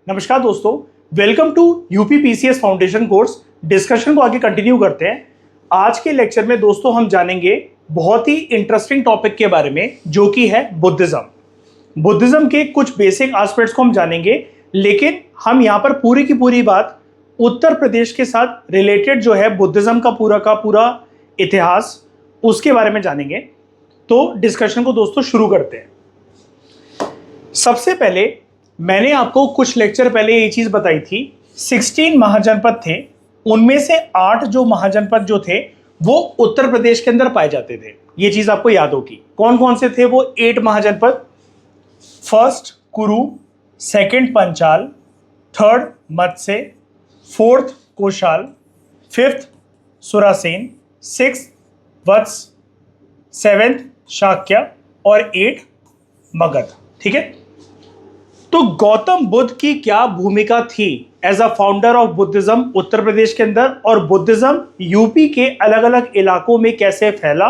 नमस्कार दोस्तों, welcome to UP PCS foundation course. Discussion को आगे कंटिन्यू करते हैं। आज के लेक्चर में दोस्तों हम जानेंगे बहुत ही इंटरेस्टिंग टॉपिक के बारे में, जो कि है बुद्धिज्म। बुद्धिज्म के कुछ बेसिक एस्पेक्ट्स को हम जानेंगे, लेकिन हम यहाँ पर पूरी की पूरी बात उत्तर प्रदेश के साथ रिलेटेड जो है बुद्धिज्म का पूरा इतिहास, उसके बारे में जानेंगे। तो डिस्कशन को दोस्तों शुरू करते हैं। सबसे पहले मैंने आपको कुछ लेक्चर पहले ये चीज बताई थी, 16 महाजनपद थे, उनमें से 8 जो महाजनपद जो थे वो उत्तर प्रदेश के अंदर पाए जाते थे। ये चीज आपको याद होगी। कौन कौन से थे वो 8 महाजनपद? फर्स्ट कुरु, सेकंड पंचाल, थर्ड मत्स्य, फोर्थ कोशाल, फिफ्थ सुरासेन, सिक्स्थ वत्स, सेवेंथ शाक्य और 8 मगध। ठीक है। तो गौतम बुद्ध की क्या भूमिका थी as a founder of Buddhism Uttar Pradesh के अंदर, और बुद्धिज्म यूपी के अलग अलग इलाकों में कैसे फैला,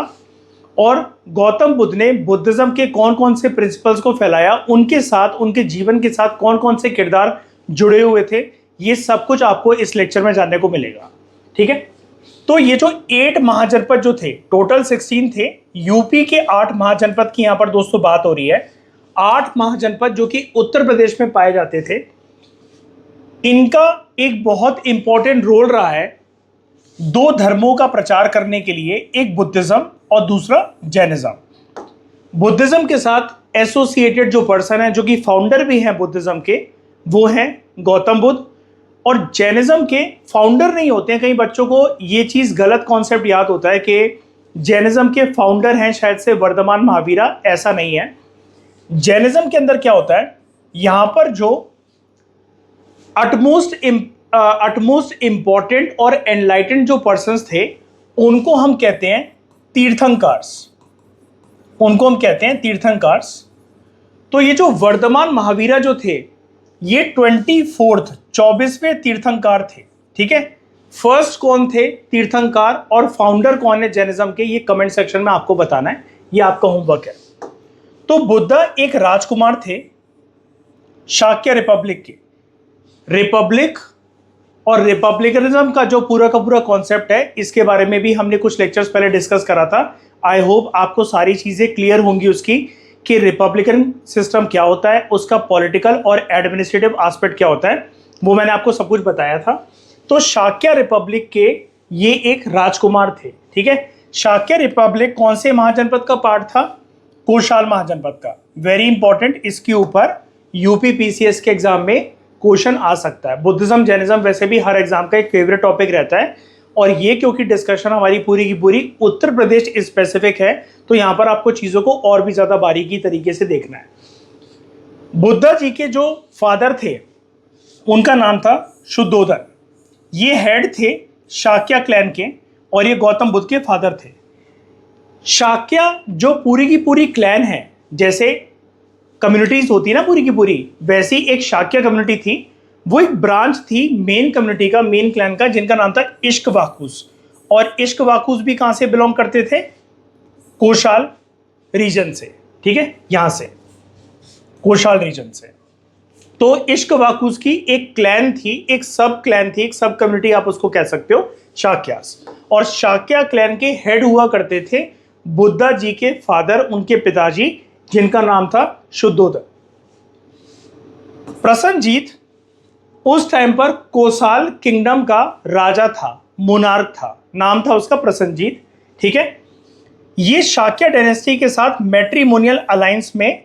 और गौतम बुद्ध ने बुद्धिज्म के कौन कौन से प्रिंसिपल्स को फैलाया, उनके साथ उनके जीवन के साथ कौन कौन से किरदार जुड़े हुए थे, ये सब कुछ आपको इस लेक्चर में जानने को मिलेगा। ठीक है। तो ये जो 8 महाजनपद जो थे, टोटल 16 थे, यूपी के 8 महाजनपद की यहां पर दोस्तों बात हो रही है। 8 महाजनपद जो कि उत्तर प्रदेश में पाए जाते थे, इनका एक बहुत इंपॉर्टेंट रोल रहा है 2 धर्मों का प्रचार करने के लिए, एक बुद्धिज्म और दूसरा जैनिज्म। बुद्धिज्म के साथ एसोसिएटेड जो पर्सन है, जो कि फाउंडर भी हैं बुद्धिज्म के, वो हैं गौतम बुद्ध। और जैनिज्म के फाउंडर नहीं होते हैं। कई बच्चों को ये चीज गलत कॉन्सेप्ट याद होता है कि जैनिज्म के फाउंडर हैं शायद से वर्धमान महावीरा। ऐसा नहीं है। जैनिज्म के अंदर क्या होता है, यहां पर जो अटमोस्ट इंपॉर्टेंट और एनलाइटेंड जो पर्संस थे, उनको हम कहते हैं तीर्थंकर्स। उनको हम कहते हैं तीर्थंकर्स। तो ये जो वर्धमान महावीरा जो थे, ये 24वें तीर्थंकार थे। ठीक है। फर्स्ट कौन थे तीर्थंकार और फाउंडर कौन है जैनिज्म के, ये कमेंट सेक्शन में आपको बताना है। ये आपका होमवर्क है। तो बुद्ध एक राजकुमार थे शाक्य रिपब्लिक के। रिपब्लिक और रिपब्लिकनिज्म का जो पूरा कॉन्सेप्ट है, इसके बारे में भी हमने कुछ लेक्चर्स पहले डिस्कस करा था। आई होप आपको सारी चीजें क्लियर होंगी उसकी, कि रिपब्लिकन सिस्टम क्या होता है, उसका पॉलिटिकल और एडमिनिस्ट्रेटिव एस्पेक्ट क्या होता है, वो मैंने आपको सब कुछ बताया था। तो शाक्य रिपब्लिक के ये एक राजकुमार थे। ठीक है। शाक्य रिपब्लिक कौन से महाजनपद का पार्ट था? कोशाल महाजनपद का। वेरी इंपॉर्टेंट, इसके ऊपर यूपी पीसीएस के एग्जाम में क्वेश्चन आ सकता है। बुद्धिज्म जैनिज्म वैसे भी हर एग्जाम का एक फेवरेट टॉपिक रहता है, और ये क्योंकि डिस्कशन हमारी पूरी की पूरी उत्तर प्रदेश स्पेसिफिक है, तो यहां पर आपको चीजों को और भी ज्यादा बारीकी तरीके से देखना है। बुद्धा जी के जो फादर थे, उनका नाम था शुद्धोधन। ये हेड थे शाक्य क्लैन के, और ये गौतम बुद्ध के फादर थे। शाक्य जो पूरी की पूरी क्लैन है, जैसे कम्युनिटीज होती है ना पूरी की पूरी, वैसी एक शाक्य कम्युनिटी थी। वो एक ब्रांच थी मेन कम्युनिटी का, मेन क्लैन का, जिनका नाम था इश्कवाकुस। और इश्कवाकुस भी कहां से बिलोंग करते थे? कोशाल रीजन से। ठीक है, यहां से कोशाल रीजन से। तो इश्कवाकुस की एक क्लैन थी, एक सब क्लैन थी, एक सब कम्युनिटी आप उसको कह सकते हो, शाक्यास। और शाक्य क्लैन के हेड हुआ करते थे बुद्धा जी के फादर, उनके पिताजी, जिनका नाम था शुद्धोधन। प्रसन्नजीत उस टाइम पर कोसाल किंगडम का राजा था, मोनार्क था, नाम था उसका प्रसन्नजीत। ठीक है। ये शाक्य डायनेस्टी के साथ मैट्रिमोनियल अलायंस में,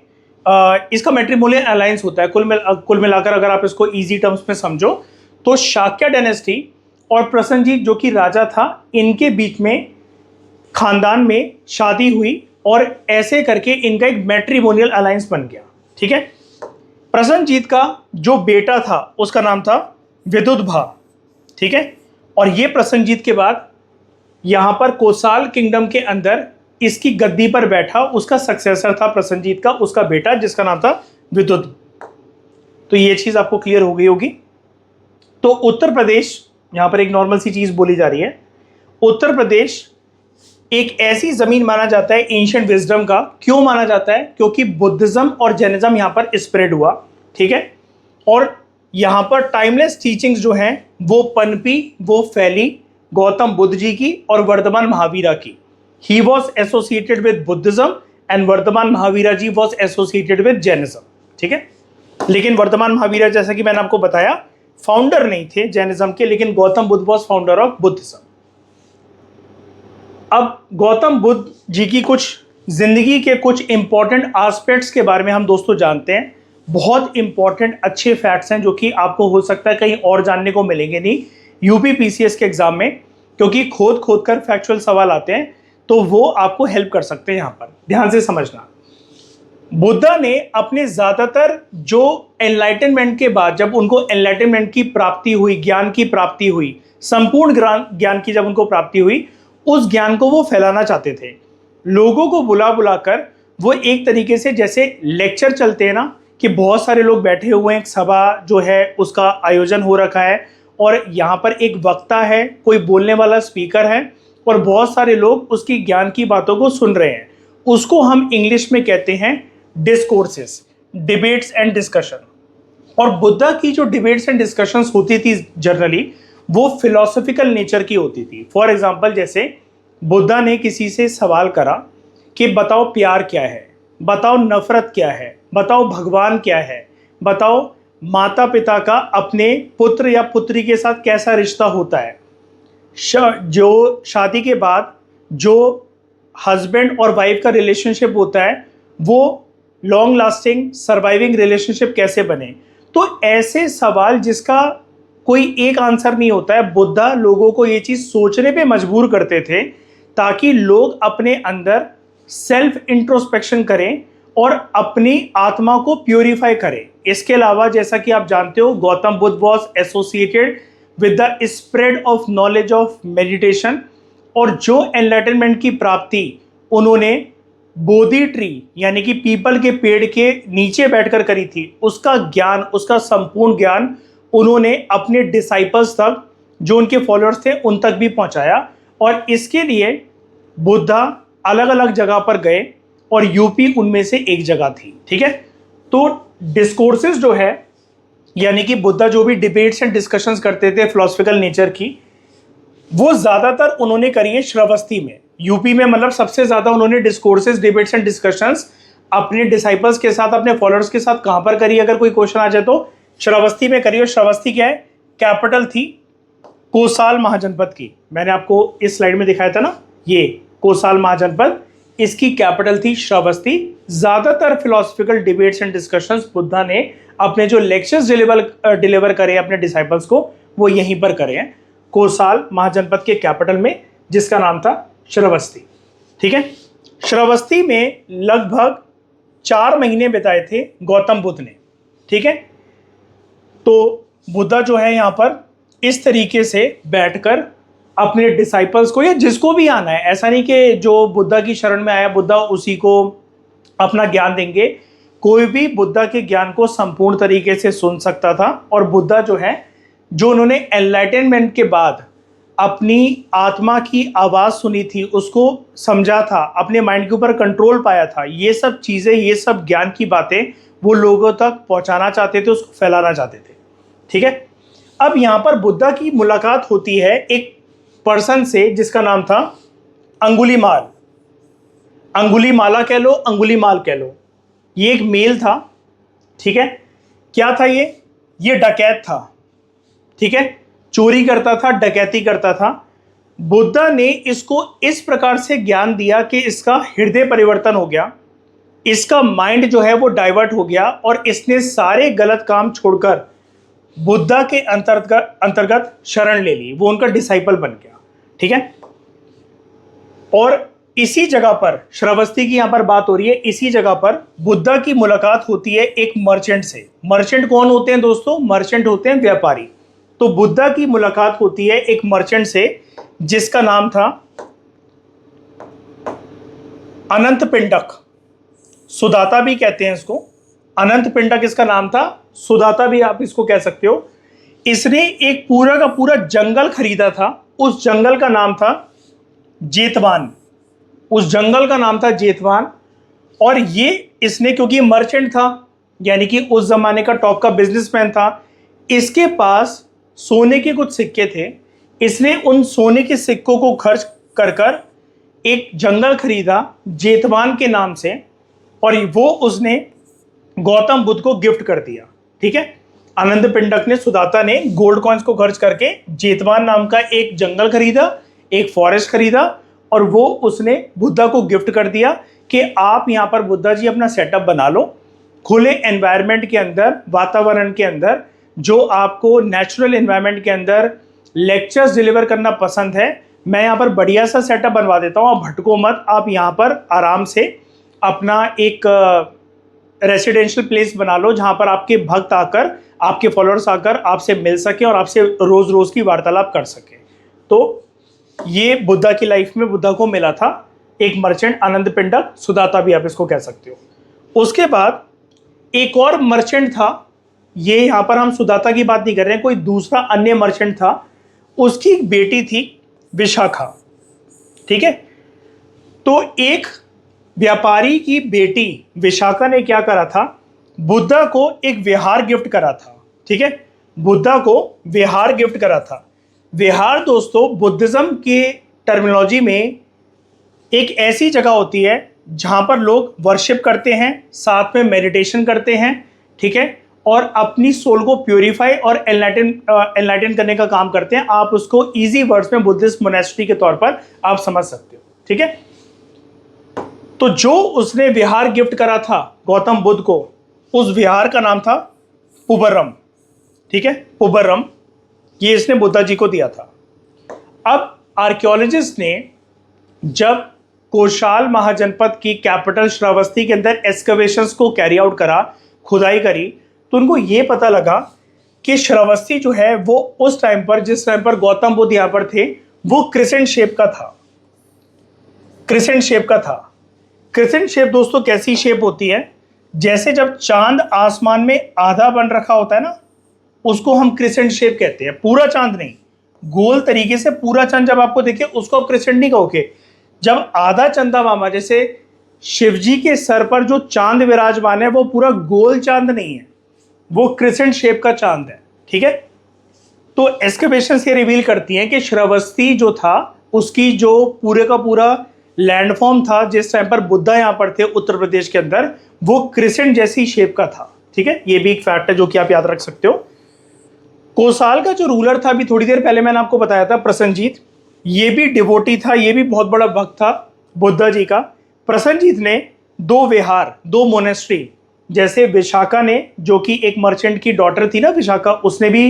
इसका मैट्रिमोनियल अलायंस होता है कुल मिलाकर, अगर आप इसको इजी टर्म्स में समझो तो शाक्य डायनेस्टी और प्रसन्नजीत जो कि राजा था, इनके बीच में खानदान में शादी हुई, और ऐसे करके इनका एक मैट्रिमोनियल अलायंस बन गया। ठीक है। प्रसन्नजीत का जो बेटा था, उसका नाम था विदुद्भा। ठीक है। और ये प्रसन्नजीत के बाद यहां पर कोसाल किंगडम के अंदर इसकी गद्दी पर बैठा, उसका सक्सेसर था प्रसन्नजीत का उसका बेटा, जिसका नाम था विदुद्ध। तो ये चीज आपको क्लियर हो गई होगी। तो उत्तर प्रदेश, यहां पर एक नॉर्मल सी चीज बोली जा रही है, उत्तर प्रदेश एक ऐसी जमीन माना जाता है एंशिएंट विजडम का। क्यों माना जाता है? क्योंकि बुद्धिज्म और जैनिज्म यहां पर स्प्रेड हुआ। ठीक है। और यहां पर टाइमलेस टीचिंग्स जो हैं वो पनपी, वो फैली गौतम बुद्ध जी की और वर्धमान महावीरा की। He was associated with Buddhism and Vardhaman Mahavira ji was associated with Jainism. ठीक है, लेकिन वर्धमान महावीरा जैसा कि मैंने आपको बताया फाउंडर नहीं थे जैनिज्म के, लेकिन Gautam Buddha was founder of Buddhism. अब गौतम बुद्ध जी की कुछ जिंदगी के कुछ इंपॉर्टेंट एस्पेक्ट्स के बारे में हम दोस्तों जानते हैं। बहुत इंपॉर्टेंट अच्छे फैक्ट्स हैं जो कि आपको हो सकता है कहीं और जानने को मिलेंगे नहीं यूपी पीसीएस के एग्जाम में, क्योंकि खोद कर फैक्चुअल सवाल आते हैं, तो वो आपको हेल्प कर सकते हैं। यहां पर ध्यान से समझना, बुद्धा ने अपने ज्यादातर जो एनलाइटनमेंट के बाद, जब उनको एनलाइटनमेंट की प्राप्ति हुई, ज्ञान की प्राप्ति हुई, संपूर्ण ज्ञान की जब उनको प्राप्ति हुई, उस ज्ञान को वो फैलाना चाहते थे। लोगों को बुला बुलाकर वो एक तरीके से जैसे लेक्चर चलते हैं ना, कि बहुत सारे लोग बैठे हुए हैं, एक सभा जो है उसका आयोजन हो रखा है और यहाँ पर एक वक्ता है, कोई बोलने वाला स्पीकर है और बहुत सारे लोग उसकी ज्ञान की बातों को सुन रहे हैं। उसको हम इंग्लिश में कहते हैं डिस्कोर्सेस, डिबेट्स एंड डिस्कशन। और बुद्धा की जो डिबेट्स एंड डिस्कशंस होती थी जनरली, वो फिलोसॉफिकल नेचर की होती थी। फॉर एग्जाम्पल, जैसे बुद्धा ने किसी से सवाल करा कि बताओ प्यार क्या है, बताओ नफरत क्या है, बताओ भगवान क्या है, बताओ माता पिता का अपने पुत्र या पुत्री के साथ कैसा रिश्ता होता है, जो शादी के बाद जो हस्बैंड और वाइफ का रिलेशनशिप होता है वो लॉन्ग लास्टिंग सर्वाइविंग रिलेशनशिप कैसे बने। तो ऐसे सवाल जिसका कोई एक आंसर नहीं होता है, बुद्धा लोगों को ये चीज़ सोचने पे मजबूर करते थे ताकि लोग अपने अंदर सेल्फ इंट्रोस्पेक्शन करें और अपनी आत्मा को प्योरीफाई करें। इसके अलावा जैसा कि आप जानते हो, Gautam Buddha was associated with the spread of knowledge of meditation, और जो एनलाइटनमेंट की प्राप्ति उन्होंने बोधि ट्री यानी कि पीपल के पेड़ के नीचे बैठकर करी थी, उसका ज्ञान, उसका संपूर्ण ज्ञान उन्होंने अपने डिसाइपल्स तक, जो उनके फॉलोअर्स थे, उन तक भी पहुंचाया। और इसके लिए बुद्धा अलग अलग जगह पर गए और यूपी उनमें से एक जगह थी। ठीक है, तो डिस्कोर्सेस जो है, यानी कि बुद्धा जो भी डिबेट्स एंड डिस्कशंस करते थे फिलोसफिकल नेचर की, वो ज्यादातर उन्होंने करी है श्रावस्ती में, यूपी में। मतलब सबसे ज्यादा उन्होंने डिस्कोर्सेस, डिबेट्स एंड डिस्कशंस अपने डिसाइपल्स के साथ, अपने फॉलोअर्स के साथ कहां पर करी, अगर कोई क्वेश्चन आ जाए तो श्रावस्ती में करी। और श्रावस्ती क्या है? कैपिटल थी कोसाल महाजनपद की। मैंने आपको इस स्लाइड में दिखाया था ना, ये कोसाल महाजनपद, इसकी कैपिटल थी श्रावस्ती। ज्यादातर philosophical debates and discussions Buddha ने अपने जो लेक्चर्स डिलीवर करे अपने डिसाइपल्स को, वो यहीं पर करे हैं, कोसाल महाजनपद के कैपिटल में, जिसका नाम था श्रावस्ती। ठीक है, श्रावस्ती में लगभग 4 महीने बिताए थे गौतम बुद्ध ने। ठीक है, तो बुद्धा जो है यहाँ पर इस तरीके से बैठकर अपने डिसाइपल्स को, या जिसको भी आना है, ऐसा नहीं कि जो बुद्धा की शरण में आया बुद्धा उसी को अपना ज्ञान देंगे, कोई भी बुद्धा के ज्ञान को संपूर्ण तरीके से सुन सकता था। और बुद्धा जो है, जो उन्होंने एनलाइटनमेंट के बाद अपनी आत्मा की आवाज़ सुनी थी, उसको समझा था, अपने माइंड के ऊपर कंट्रोल पाया था, ये सब चीज़ें, ये सब ज्ञान की बातें वो लोगों तक पहुंचाना चाहते थे, उसको फैलाना चाहते थे। ठीक है, अब यहाँ पर बुद्धा की मुलाकात होती है एक पर्सन से जिसका नाम था अंगुलीमाल। अंगुलीमाला कह लो, अंगुलीमाल कह लो, ये एक मेल था। ठीक है, क्या था ये डकैत था। ठीक है, चोरी करता था, डकैती करता था। बुद्धा ने इसको इस प्रकार से ज्ञान दिया कि इसका हृदय परिवर्तन हो गया, इसका माइंड जो है वो डाइवर्ट हो गया और इसने सारे गलत काम छोड़कर बुद्धा के अंतर्गत शरण ले ली, वो उनका डिसाइपल बन गया। ठीक है, और इसी जगह पर, श्रावस्ती की यहां पर बात हो रही है, इसी जगह पर बुद्धा की मुलाकात होती है एक मर्चेंट से। मर्चेंट कौन होते हैं दोस्तों? मर्चेंट होते हैं व्यापारी। तो बुद्धा की मुलाकात होती है एक मर्चेंट से जिसका नाम था अनंत पिंडक, सुदाता भी कहते हैं इसको। अनंत पिंडक इसका नाम था, सुदाता भी आप इसको कह सकते हो। इसने एक पूरा का पूरा जंगल खरीदा था, उस जंगल का नाम था जेतवान, उस जंगल का नाम था जेतवान। और ये इसने, क्योंकि मर्चेंट था, यानी कि उस जमाने का टॉप का बिजनेसमैन था, इसके पास सोने के कुछ सिक्के थे। इसने उन सोने के सिक्कों को खर्च कर कर एक जंगल खरीदा जेतवान के नाम से, और वो उसने गौतम बुद्ध को गिफ्ट कर दिया। ठीक है, आनंद पिंडक ने, सुदाता ने गोल्ड कॉइन्स को खर्च करके जेतवान नाम का एक जंगल खरीदा, एक फॉरेस्ट खरीदा, और वो उसने बुद्धा को गिफ्ट कर दिया कि आप यहाँ पर बुद्धा जी अपना सेटअप बना लो, खुले एनवायरनमेंट के अंदर, वातावरण के अंदर, जो आपको नेचुरल एनवायरनमेंट के अंदर लेक्चर्स डिलीवर करना पसंद है, मैं यहाँ पर बढ़िया सा सेटअप बनवा देता हूँ, आप भटको मत, आप यहाँ पर आराम से अपना एक रेसिडेंशियल प्लेस बना लो जहाँ पर आपके भक्त आकर, आपके फॉलोअर्स आकर आपसे मिल सके और आपसे रोज रोज की वार्तालाप कर सके। तो ये बुद्धा की लाइफ में बुद्धा को मिला था एक मर्चेंट, आनंद पिंडक, सुदाता भी आप इसको कह सकते हो। उसके बाद एक और मर्चेंट था, ये यहाँ पर हम सुदाता की बात नहीं कर रहे हैं, कोई दूसरा अन्य मर्चेंट था, उसकी एक बेटी थी विशाखा। ठीक है, तो एक व्यापारी की बेटी विशाखा ने क्या करा था, बुद्धा को एक विहार गिफ्ट करा था। ठीक है, बुद्धा को विहार गिफ्ट करा था। विहार दोस्तों बुद्धिज्म के टर्मिनोलॉजी में एक ऐसी जगह होती है जहां पर लोग वर्शिप करते हैं, साथ में मेडिटेशन करते हैं। ठीक है, और अपनी सोल को प्योरीफाई और एनलाइटन करने का काम करते हैं। आप उसको इजी वर्ड्स में बुद्धिस्ट मोनेस्ट्री के तौर पर आप समझ सकते हो। ठीक है, तो जो उसने विहार गिफ्ट करा था गौतम बुद्ध को, उस विहार का नाम था पुबर्रम। ठीक है, पुबर्रम, ये इसने बुद्धा जी को दिया था। अब आर्कियोलॉजिस्ट ने जब कोशाल महाजनपद की कैपिटल श्रावस्ती के अंदर एक्सकवेशंस को कैरी आउट करा, खुदाई करी, तो उनको ये पता लगा कि श्रावस्ती जो है वो उस टाइम पर, जिस टाइम पर गौतम बुद्ध यहाँ पर थे, वो क्रिसेंट शेप का था। क्रिसेंट शेप का था। क्रिसेंट शेप दोस्तों कैसी शेप होती है, जैसे जब चांद आसमान में आधा बन रखा होता है ना, उसको हम क्रिसेंट शेप कहते हैं। पूरा चांद नहीं, गोल तरीके से पूरा चांद जब आपको देखे उसको आप क्रिसेंट नहीं कहोगे। जब आधा चंदा मामा, जैसे शिवजी के सर पर जो चांद विराजमान है वो पूरा गोल चांद नहीं है, वो क्रिसेंट शेप का चांद है। ठीक है, तो एक्सकवेशन ये रिवील करती हैं कि श्रावस्ती जो था, उसकी जो पूरे का पूरा लैंडफॉर्म था जिस टाइम पर बुद्धा यहाँ पर थे उत्तर प्रदेश के अंदर, वो क्रिसेंट जैसी शेप का था। ठीक है, ये भी एक फैक्ट है जो कि आप याद रख सकते हो। कोसाल का जो रूलर था, अभी थोड़ी देर पहले मैंने आपको बताया था, प्रसन्नजीत, ये भी डिवोटी था, ये भी बहुत बड़ा भक्त था बुद्धा जी का। प्रसन्नजीत ने दो विहार, दो मोनेस्ट्री, जैसे विशाखा ने, जो कि एक मर्चेंट की डॉटर थी ना विशाखा, उसने भी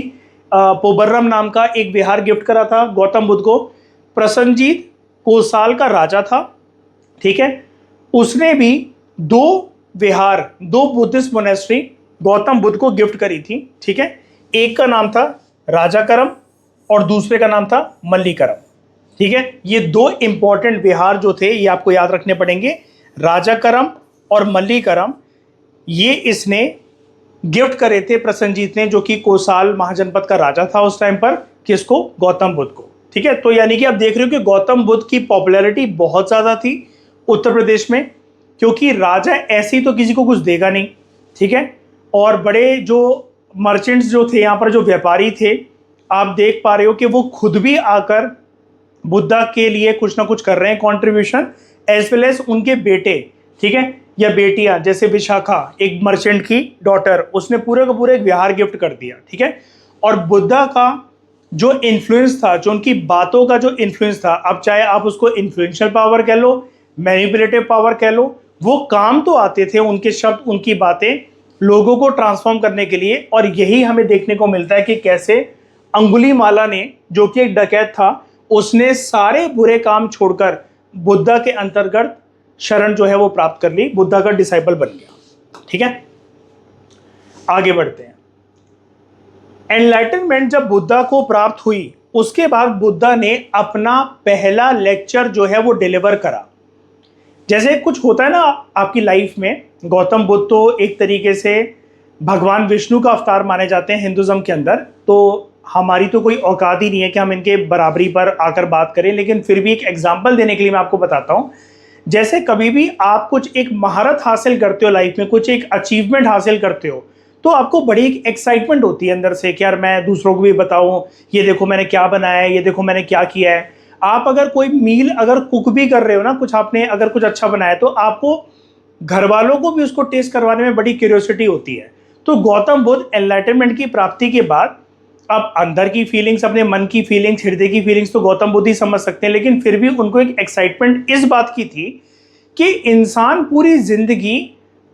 पुबर्रम नाम का एक विहार गिफ्ट करा था गौतम बुद्ध को। प्रसन्नजीत कोसाल का राजा था। ठीक है, उसने भी दो विहार, दो बुद्धिस्ट मोनेस्ट्री गौतम बुद्ध को गिफ्ट करी थी। ठीक है, एक का नाम था राजाकरम और दूसरे का नाम था मल्लीकरम। ठीक है, ये दो इंपॉर्टेंट विहार जो थे ये आपको याद रखने पड़ेंगे, राजाकरम और मल्लीकरम। ये इसने गिफ्ट करे थे प्रसन्नजीत ने, जो कि कोसाल महाजनपद का राजा था उस टाइम पर, किसको, गौतम बुद्ध को। ठीक है, तो यानी कि आप देख रहे हो कि गौतम बुद्ध की पॉपुलैरिटी बहुत ज़्यादा थी उत्तर प्रदेश में, क्योंकि राजा ऐसे ही तो किसी को कुछ देगा नहीं। ठीक है, और बड़े जो मर्चेंट्स जो थे यहाँ पर, जो व्यापारी थे, आप देख पा रहे हो कि वो खुद भी आकर बुद्धा के लिए कुछ ना कुछ कर रहे हैं कंट्रीब्यूशन, एज वेल एज उनके बेटे। ठीक है, या बेटियां, जैसे विशाखा एक मर्चेंट की डॉटर, उसने पूरे का पूरे एक विहार गिफ्ट कर दिया। ठीक है, और बुद्धा का जो इन्फ्लुएंस था, जो उनकी बातों का जो इन्फ्लुएंस था, अब चाहे आप उसको इन्फ्लुएंशियल पावर कह लो, मैनिपुलेटिव पावर कह लो, वो काम तो आते थे, उनके शब्द, उनकी बातें लोगों को ट्रांसफॉर्म करने के लिए। और यही हमें देखने को मिलता है कि कैसे अंगुलीमाला ने, जो कि एक डकैत था, उसने सारे बुरे काम छोड़कर बुद्धा के अंतर्गत शरण जो है वो प्राप्त कर ली, बुद्धा का डिसाइपल बन गया। ठीक है, आगे बढ़ते हैं। एनलाइटनमेंट जब बुद्धा को प्राप्त हुई, उसके बाद बुद्धा ने अपना पहला लेक्चर जो है वो डिलीवर करा। जैसे कुछ होता है ना आपकी लाइफ में, गौतम बुद्ध तो एक तरीके से भगवान विष्णु का अवतार माने जाते हैं हिंदुज्म के अंदर, तो हमारी तो कोई औकात ही नहीं है कि हम इनके बराबरी पर आकर बात करें, लेकिन फिर भी एक एग्जाम्पल देने के लिए मैं आपको बताता हूँ। जैसे कभी भी आप कुछ एक महारत हासिल करते हो लाइफ में, कुछ एक अचीवमेंट हासिल करते हो, तो आपको बड़ी एक एक्साइटमेंट होती है अंदर से कि यार मैं दूसरों को भी बताऊं, ये देखो मैंने क्या बनाया है, ये देखो मैंने क्या किया है। आप अगर कोई मील अगर कुक भी कर रहे हो ना, कुछ आपने अगर कुछ अच्छा बनाया तो आपको घर वालों को भी उसको टेस्ट करवाने में बड़ी क्यूरियोसिटी होती है। तो गौतम बुद्ध एनलाइटनमेंट की प्राप्ति के बाद अब अंदर की फीलिंग्स, अपने मन की फीलिंग्स, हृदय की फीलिंग्स तो गौतम बुद्ध ही समझ सकते हैं, लेकिन फिर भी उनको एक एक्साइटमेंट इस बात की थी कि इंसान पूरी जिंदगी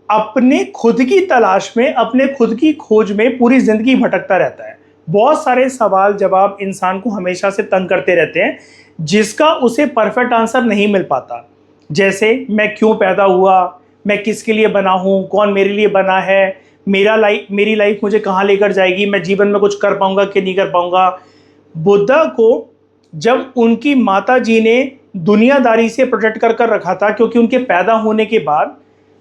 अपने खुद की तलाश में, अपने खुद की खोज में पूरी जिंदगी भटकता रहता है। बहुत सारे सवाल जवाब इंसान को हमेशा से तंग करते रहते हैं, जिसका उसे परफेक्ट आंसर नहीं मिल पाता। जैसे मैं क्यों पैदा हुआ, मैं किसके लिए बना हूँ, कौन मेरे लिए बना है, मेरी लाइफ मुझे कहाँ लेकर जाएगी, मैं जीवन में कुछ कर पाऊंगा कि नहीं कर पाऊंगा। बुद्धा को जब उनकी माता जी ने दुनियादारी से प्रोटेक्ट कर कर रखा था, क्योंकि उनके पैदा होने के बाद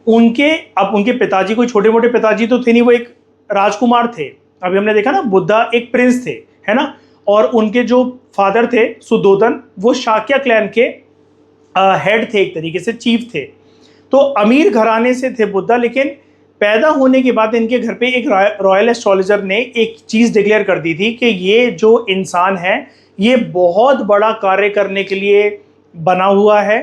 उनके पिताजी कोई छोटे मोटे पिताजी तो थे नहीं, वो एक राजकुमार थे। अभी हमने देखा ना, बुद्धा एक प्रिंस थे, है ना। और उनके जो फादर थे सुद्धोधन, वो शाक्य क्लैन के हेड थे, एक तरीके से चीफ थे। तो अमीर घराने से थे बुद्धा, लेकिन पैदा होने के बाद इनके घर पे एक रॉयल एस्ट्रोलॉजर ने एक चीज डिक्लेयर कर दी थी कि ये जो इंसान है ये बहुत बड़ा कार्य करने के लिए बना हुआ है,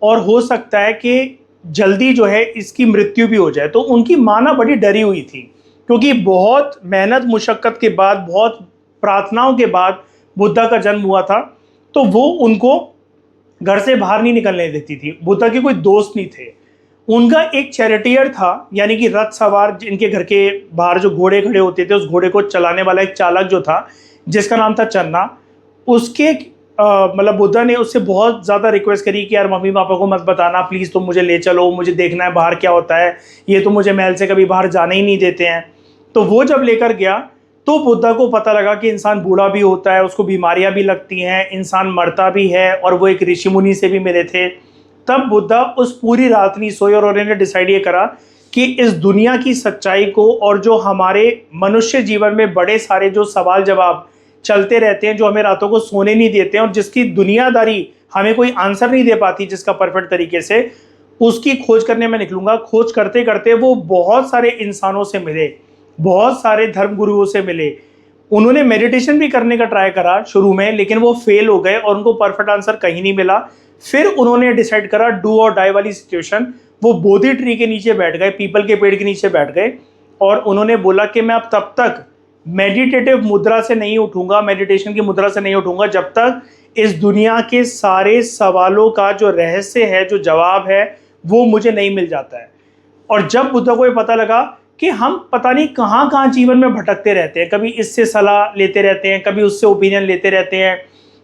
और हो सकता है कि जल्दी जो है इसकी मृत्यु भी हो जाए। तो उनकी माँ ना बड़ी डरी हुई थी, क्योंकि बहुत मेहनत मुशक्कत के बाद, बहुत प्रार्थनाओं के बाद बुद्धा का जन्म हुआ था। तो वो उनको घर से बाहर नहीं निकलने देती थी। बुद्धा के कोई दोस्त नहीं थे। उनका एक चैरिटियर था, यानी कि रथ सवार, जिनके घर के बाहर जो घोड़े खड़े होते थे, उस घोड़े को चलाने वाला एक चालक जो था, जिसका नाम था चन्ना। उसके मतलब बुद्धा ने उससे बहुत ज़्यादा रिक्वेस्ट करी कि यार मम्मी पापा को मत बताना, प्लीज़ तुम मुझे ले चलो, मुझे देखना है बाहर क्या होता है, ये तो मुझे महल से कभी बाहर जाने ही नहीं देते हैं। तो वो जब लेकर गया तो बुद्धा को पता लगा कि इंसान बूढ़ा भी होता है, उसको बीमारियां भी लगती हैं, इंसान मरता भी है, और वो एक ऋषि मुनि से भी मिले थे। तब बुद्धा उस पूरी रात नहीं सोए, और उन्होंने डिसाइड ये करा कि इस दुनिया की सच्चाई को, और जो हमारे मनुष्य जीवन में बड़े सारे जो सवाल जवाब चलते रहते हैं, जो हमें रातों को सोने नहीं देते हैं, और जिसकी दुनियादारी हमें कोई आंसर नहीं दे पाती जिसका परफेक्ट तरीके से, उसकी खोज करने में निकलूंगा। खोज करते करते वो बहुत सारे इंसानों से मिले, बहुत सारे धर्म गुरुओं से मिले। उन्होंने मेडिटेशन भी करने का ट्राई करा शुरू में, लेकिन वो फेल हो गए और उनको परफेक्ट आंसर कहीं नहीं मिला। फिर उन्होंने डिसाइड करा डू और डाई वाली सिचुएशन। वो बोधि ट्री के नीचे बैठ गए, पीपल के पेड़ के नीचे बैठ गए, और उन्होंने बोला कि मैं अब तब तक मेडिटेटिव मुद्रा से नहीं उठूंगा, मेडिटेशन की मुद्रा से नहीं उठूंगा, जब तक इस दुनिया के सारे सवालों का जो रहस्य है, जो जवाब है, वो मुझे नहीं मिल जाता है। और जब बुद्धा को ये पता लगा कि हम पता नहीं कहाँ कहाँ जीवन में भटकते रहते हैं, कभी इससे सलाह लेते रहते हैं, कभी उससे ओपिनियन लेते रहते हैं,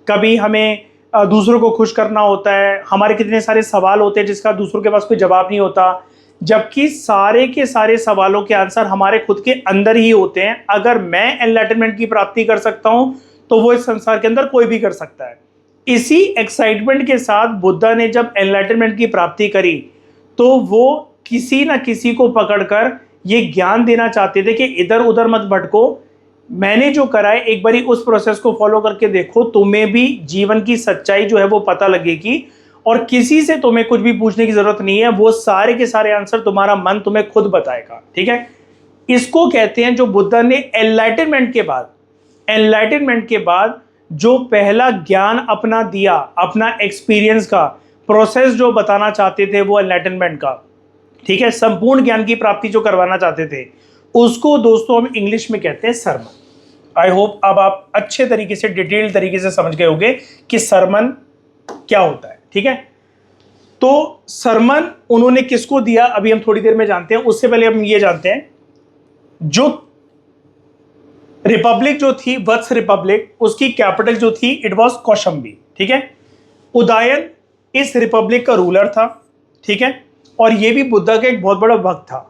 कभी हमें दूसरों को खुश करना होता है, हमारे कितने सारे सवाल होते हैं जिसका दूसरों के पास कोई जवाब नहीं होता, जबकि सारे के सारे सवालों के आंसर हमारे खुद के अंदर ही होते हैं। अगर मैं एनलाइटनमेंट की प्राप्ति कर सकता हूं तो वो इस संसार के अंदर कोई भी कर सकता है। इसी एक्साइटमेंट के साथ बुद्धा ने जब एनलाइटनमेंट की प्राप्ति करी, तो वो किसी न किसी को पकड़कर ये ज्ञान देना चाहते थे कि इधर उधर मत भटको, मैंने जो करा है एक बारी उस प्रोसेस को फॉलो करके देखो, तुम्हें भी जीवन की सच्चाई जो है वो पता लगेगी, और किसी से तुम्हें कुछ भी पूछने की जरूरत नहीं है, वो सारे के सारे आंसर तुम्हारा मन तुम्हें खुद बताएगा। ठीक है, इसको कहते हैं, जो बुद्धा ने एनलाइटनमेंट के बाद जो पहला ज्ञान अपना दिया, अपना एक्सपीरियंस का प्रोसेस जो बताना चाहते थे, वो एनलाइटनमेंट का, ठीक है, संपूर्ण ज्ञान की प्राप्ति जो करवाना चाहते थे, उसको दोस्तों हम इंग्लिश में कहते हैं सरमन। आई होप अब आप अच्छे तरीके से, डिटेल्ड तरीके से समझ गए होंगे कि सरमन क्या होता है। ठीक है, तो सरमन उन्होंने किसको दिया अभी हम थोड़ी देर में जानते हैं। उससे पहले हम ये जानते हैं, जो रिपब्लिक जो थी, वत्स रिपब्लिक, उसकी कैपिटल जो थी, इट वाज कौशंबी। ठीक है, उदयन इस रिपब्लिक का रूलर था। ठीक है, और ये भी बुद्धा का एक बहुत बड़ा भक्त था।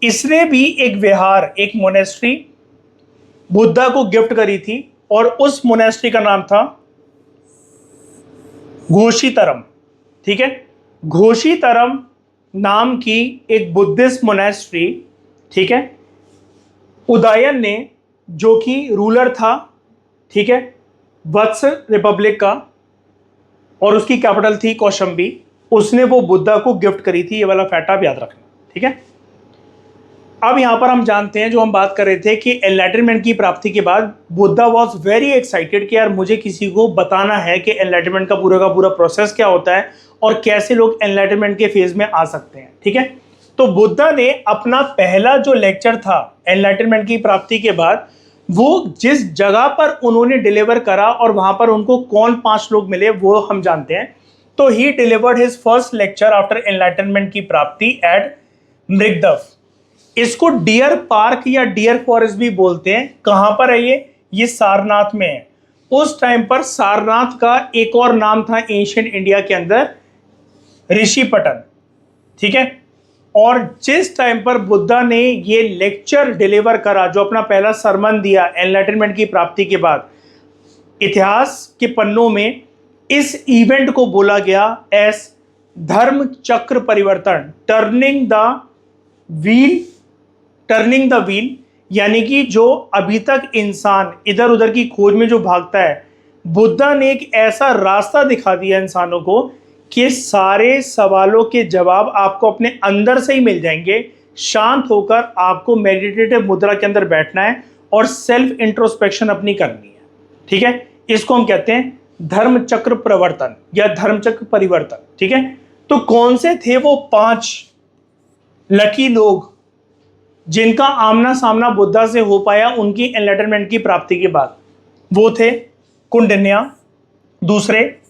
इसने भी एक विहार, एक मोनेस्ट्री बुद्धा को गिफ्ट करी थी, और उस मोनेस्ट्री का नाम था घोषितरम। ठीक है, घोषितरम नाम की एक बुद्धिस्ट मोनेस्ट्री, ठीक है, उदयन ने, जो कि रूलर था, ठीक है, वत्स रिपब्लिक का, और उसकी कैपिटल थी कौशंबी, उसने वो बुद्धा को गिफ्ट करी थी। ये वाला फैक्ट आप याद रखना। ठीक है, अब यहाँ पर हम जानते हैं, जो हम बात कर रहे थे कि एनलाइटनमेंट की प्राप्ति के बाद बुद्धा वॉज वेरी एक्साइटेड कि यार मुझे किसी को बताना है कि एनलाइटनमेंट का पूरा प्रोसेस क्या होता है और कैसे लोग एनलाइटनमेंट के फेज में आ सकते हैं। ठीक है, तो बुद्धा ने अपना पहला जो लेक्चर था एनलाइटनमेंट की प्राप्ति के बाद, वो जिस जगह पर उन्होंने डिलीवर करा और वहां पर उनको कौन 5 लोग मिले वो हम जानते हैं। तो he delivered his first lecture after enlightenment की प्राप्ति एट मृगदव। इसको डियर पार्क या डियर फॉरेस्ट भी बोलते हैं। कहां पर है ये सारनाथ में है। उस टाइम पर सारनाथ का एक और नाम था एंशिएंट इंडिया के अंदर, ऋषिपटन। ठीक है, और जिस टाइम पर बुद्धा ने ये लेक्चर डिलीवर करा, जो अपना पहला सरमन दिया एनलाइटनमेंट की प्राप्ति के बाद, इतिहास के पन्नों में इस इवेंट को बोला गया एस धर्म चक्र परिवर्तन, टर्निंग द व्हील। यानी कि जो अभी तक इंसान इधर उधर की खोज में जो भागता है, बुद्धा ने एक ऐसा रास्ता दिखा दिया इंसानों को कि सारे सवालों के जवाब आपको अपने अंदर से ही मिल जाएंगे। शांत होकर आपको मेडिटेटिव मुद्रा के अंदर बैठना है और सेल्फ इंट्रोस्पेक्शन अपनी करनी है। ठीक है, इसको हम कहते हैं धर्म चक्र प्रवर्तन या धर्म चक्र परिवर्तन। ठीक है, तो कौन से थे वो 5 लकी लोग जिनका आमना सामना बुद्धा से हो पाया उनकी एनलाइटनमेंट की प्राप्ति के बाद? वो थे कुंडन्या, दूसरे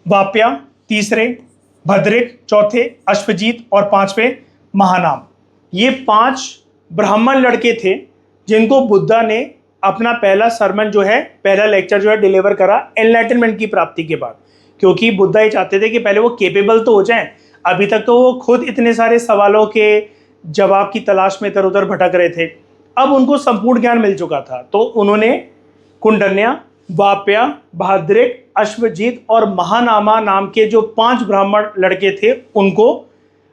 वाप्या, तीसरे भद्रिक, चौथे अश्वजीत और 5वें महानाम। ये 5 ब्राह्मण लड़के थे जिनको बुद्धा ने अपना पहला सरमन जो है, पहला लेक्चर जो है डिलीवर करा एनलाइटनमेंट की प्राप्ति के बाद। क्योंकि बुद्धा ये चाहते थे कि पहले वो केपेबल तो हो जाएं। अभी तक तो वो खुद इतने सारे सवालों के जवाब की तलाश में इधर उधर भटक रहे थे, अब उनको संपूर्ण ज्ञान मिल चुका था। तो उन्होंने कुंडन्या, वाप्या, भाद्रिक, अश्वजीत और महानामा नाम के जो 5 ब्राह्मण लड़के थे उनको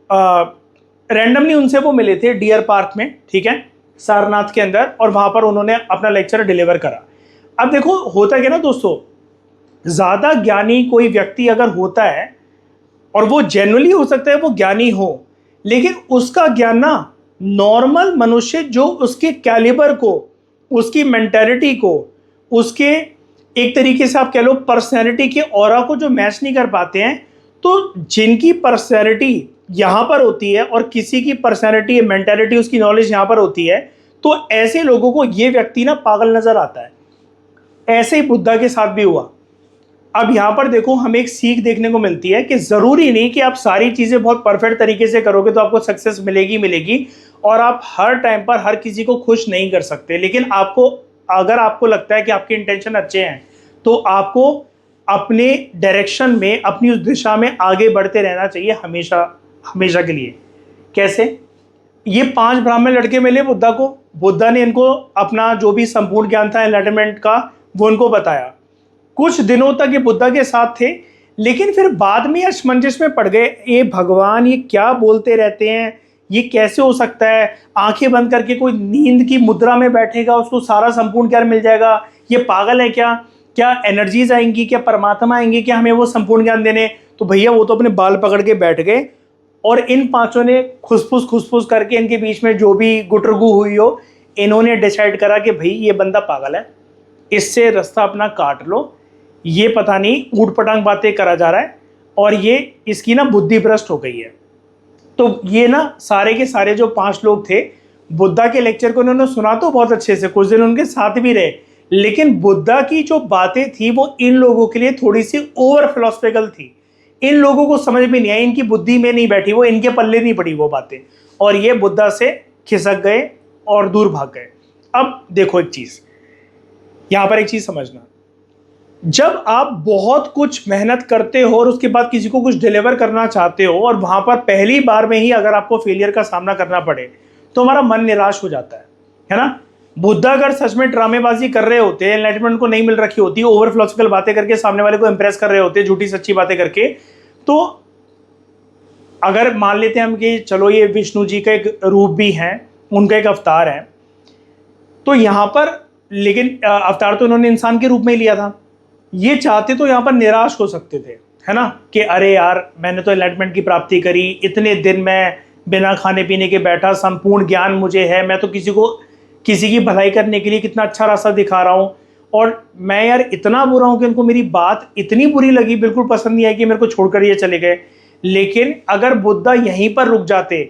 रैंडमली उनसे वो मिले थे डियर पार्क में। ठीक है, सारनाथ के अंदर, और वहां पर उन्होंने अपना लेक्चर डिलीवर करा। अब देखो होता क्या ना दोस्तों, ज्यादा ज्ञानी कोई व्यक्ति अगर होता है, और वो जेन्युइनली हो सकता है वो ज्ञानी हो, लेकिन उसका ज्ञान ना नॉर्मल मनुष्य जो उसके कैलिबर को, उसकी मेंटालिटी को, उसके एक तरीके से आप कह लो पर्सनैलिटी के ऑरा को जो मैच नहीं कर पाते हैं, तो जिनकी पर्सनैलिटी यहाँ पर होती है और किसी की पर्सनैलिटी मेंटालिटी उसकी नॉलेज यहाँ पर होती है, तो ऐसे लोगों को ये व्यक्ति ना पागल नजर आता है। ऐसे ही बुद्धा के साथ भी हुआ। अब यहाँ पर देखो हमें एक सीख देखने को मिलती है कि जरूरी नहीं कि आप सारी चीजें बहुत परफेक्ट तरीके से करोगे तो आपको सक्सेस मिलेगी, और आप हर टाइम पर हर किसी को खुश नहीं कर सकते। लेकिन आपको, अगर आपको लगता है कि आपके इंटेंशन अच्छे हैं, तो आपको अपने डायरेक्शन में, अपनी उस दिशा में आगे बढ़ते रहना चाहिए हमेशा के लिए। कैसे? ये 5 ब्राह्मण लड़के मिले बुद्धा को, बुद्धा ने इनको अपना जो भी संपूर्ण ज्ञान था एनलाइटनमेंट का वो उनको बताया। कुछ दिनों तक ये बुद्धा के साथ थे, लेकिन फिर बाद में असमंजस में पड़ गए। ये भगवान ये क्या बोलते रहते हैं, ये कैसे हो सकता है? आंखें बंद करके कोई नींद की मुद्रा में बैठेगा, उसको सारा संपूर्ण ज्ञान मिल जाएगा? ये पागल है क्या? क्या एनर्जीज आएंगी? क्या परमात्मा आएंगे क्या हमें वो संपूर्ण ज्ञान देने? तो भैया वो तो अपने बाल पकड़ के बैठ गए, और इन 5 ने खुसफुस करके इनके बीच में जो भी गुटरगू हुई हो, इन्होंने डिसाइड करा कि भाई ये बंदा पागल है, इससे रास्ता अपना काट लो। ये पता नहीं ऊट पटांग बातें करा जा रहा है और ये इसकी ना बुद्धि भ्रष्ट हो गई है। तो ये ना सारे के सारे जो 5 लोग थे, बुद्धा के लेक्चर को उन्होंने सुना तो बहुत अच्छे से, कुछ दिन उनके साथ भी रहे, लेकिन बुद्धा की जो बातें थी वो इन लोगों के लिए थोड़ी सी ओवर फिलोसफिकल थी। इन लोगों को समझ में नहीं आई, इनकी बुद्धि में नहीं बैठी, वो इनके पल्ले नहीं पड़ी वो बातें, और ये बुद्धा से खिसक गए और दूर भाग गए। अब देखो एक चीज, यहां पर एक चीज समझना, जब आप बहुत कुछ मेहनत करते हो और उसके बाद किसी को कुछ डिलीवर करना चाहते हो, और वहां पर पहली बार में ही अगर आपको फेलियर का सामना करना पड़े, तो हमारा मन निराश हो जाता है ना? बुद्धा अगर सच में ड्रामेबाजी कर रहे होते, एनलाइटमेंट को नहीं मिल रखी होती, ओवर फिलोसफिकल बातें करके सामने वाले को इंप्रेस कर रहे होते, झूठी सच्ची बातें करके, तो अगर मान लेते हैं हम कि चलो ये विष्णु जी का एक रूप भी है, उनका एक अवतार है, तो यहाँ पर, लेकिन अवतार तो उन्होंने इंसान के रूप में ही लिया था। ये चाहते तो यहाँ पर निराश हो सकते थे, है ना, कि अरे यार मैंने तो एनलाइटमेंट की प्राप्ति करी, इतने दिन मैं बिना खाने पीने के बैठा, संपूर्ण ज्ञान मुझे है, मैं तो किसी की भलाई करने के लिए कितना अच्छा रास्ता दिखा रहा हूँ, और मैं यार इतना बुरा हूँ कि उनको मेरी बात इतनी बुरी लगी, बिल्कुल पसंद नहीं आई कि मेरे को छोड़कर ये चले गए। लेकिन अगर बुद्धा यहीं पर रुक जाते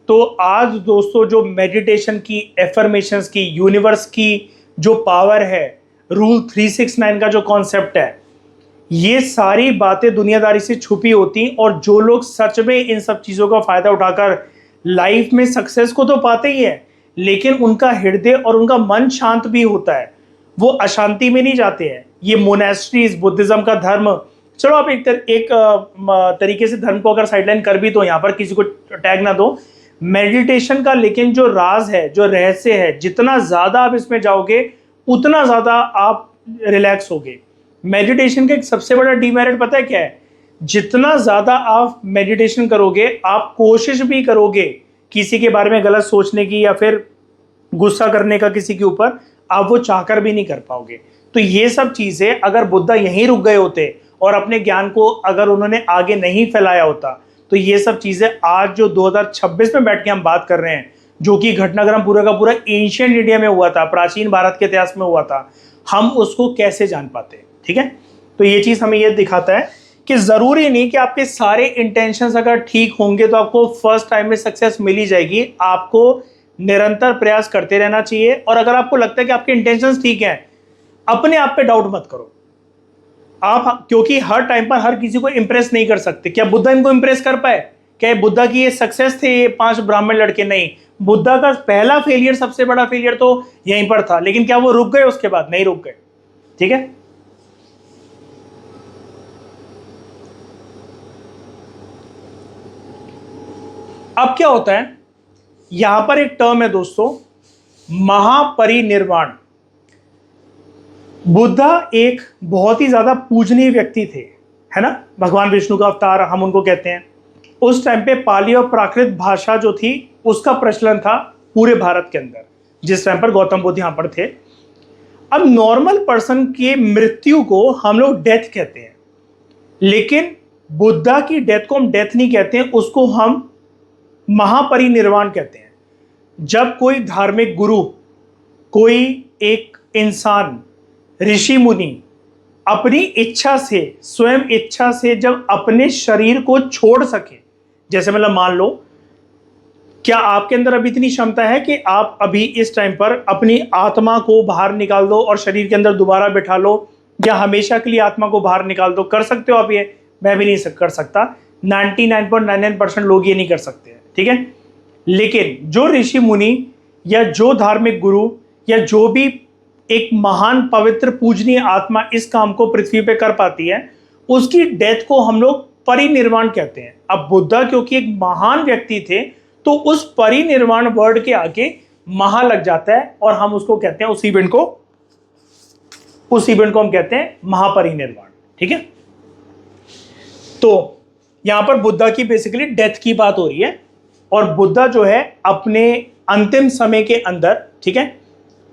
तो आज दोस्तों जो मेडिटेशन की, एफर्मेशंस की, यूनिवर्स की जो पावर है, रूल 369 का जो कॉन्सेप्ट है, ये सारी बातें दुनियादारी से छुपी होती। और जो लोग सच में इन सब चीज़ों का फ़ायदा उठाकर लाइफ में सक्सेस को तो पाते ही है, लेकिन उनका हृदय और उनका मन शांत भी होता है, वो अशांति में नहीं जाते हैं। ये मोनेस्ट्रीज, बुद्धिज्म का धर्म, चलो आप एक तरीके से धर्म को अगर साइडलाइन कर भी तो यहाँ पर किसी को टैग ना दो, मेडिटेशन का लेकिन जो राज है, जो रहस्य है, जितना ज़्यादा आप इसमें जाओगे उतना ज़्यादा आप रिलैक्स होगे। मेडिटेशन का एक सबसे बड़ा डीमेरिट पता है क्या है? जितना ज़्यादा आप मेडिटेशन करोगे, आप कोशिश भी करोगे किसी के बारे में गलत सोचने की या फिर गुस्सा करने का किसी के ऊपर, आप वो चाहकर भी नहीं कर पाओगे। तो ये सब चीज़ें अगर बुद्धा यहीं रुक गए होते और अपने ज्ञान को अगर उन्होंने आगे नहीं फैलाया होता, तो ये सब चीज़ें आज जो 2026 में बैठ के हम बात कर रहे हैं, जो कि घटनाक्रम पूरा का पूरा एंशिएंट इंडिया में हुआ था, प्राचीन भारत के इतिहास में हुआ था, हम उसको कैसे जान पाते। ठीक है, तो ये चीज़ हमें ये दिखाता है कि ज़रूरी नहीं कि आपके सारे इंटेंशंस अगर ठीक होंगे तो आपको फर्स्ट टाइम में सक्सेस मिल ही जाएगी। आपको निरंतर प्रयास करते रहना चाहिए। और अगर आपको लगता है कि आपके इंटेंशंस ठीक हैं, अपने आप पे डाउट मत करो आप, क्योंकि हर टाइम पर हर किसी को इंप्रेस नहीं कर सकते। क्या बुद्धा इनको इंप्रेस कर पाए? क्या बुद्धा की ये सक्सेस थे, ये 5 ब्राह्मण लड़के? नहीं, बुद्धा का पहला फेलियर, सबसे बड़ा फेलियर तो यहीं पर था। लेकिन क्या वो रुक गए? उसके बाद नहीं रुक गए। ठीक है, अब क्या होता है, यहां पर एक टर्म है दोस्तों, महापरिनिर्वाण। बुद्धा एक बहुत ही ज्यादा पूजनीय व्यक्ति थे, है ना, भगवान विष्णु का अवतार हम उनको कहते हैं। उस टाइम पे पाली और प्राकृत भाषा जो थी उसका प्रचलन था पूरे भारत के अंदर, जिस टाइम पर गौतम बुद्ध यहां पर थे। अब नॉर्मल पर्सन की मृत्यु को हम लोग डेथ कहते हैं, लेकिन बुद्धा की डेथ को हम डेथ नहीं कहते हैं, उसको हम महापरिनिर्वाण कहते हैं। जब कोई धार्मिक गुरु, कोई एक इंसान, ऋषि मुनि अपनी इच्छा से, स्वयं इच्छा से जब अपने शरीर को छोड़ सके, जैसे मतलब मान लो, क्या आपके अंदर अभी इतनी क्षमता है कि आप अभी इस टाइम पर अपनी आत्मा को बाहर निकाल दो और शरीर के अंदर दोबारा बैठा लो, या हमेशा के लिए आत्मा को बाहर निकाल दो? कर सकते हो आप ये? मैं भी नहीं कर सकता, 99.99% लोग ये नहीं कर सकते हैं। ठीक है, लेकिन जो ऋषि मुनि या जो धार्मिक गुरु या जो भी एक महान पवित्र पूजनीय आत्मा इस काम को पृथ्वी पे कर पाती है, उसकी डेथ को हम लोग परिनिर्वाण कहते हैं। अब बुद्धा क्योंकि एक महान व्यक्ति थे, तो उस परिनिर्वाण वर्ड के आगे महा लग जाता है और हम उसको कहते हैं, उस इवेंट को हम कहते हैं महापरिनिर्वाण। ठीक है, तो यहां पर बुद्धा की बेसिकली डेथ की बात हो रही है, और बुद्धा जो है अपने अंतिम समय के अंदर, ठीक है,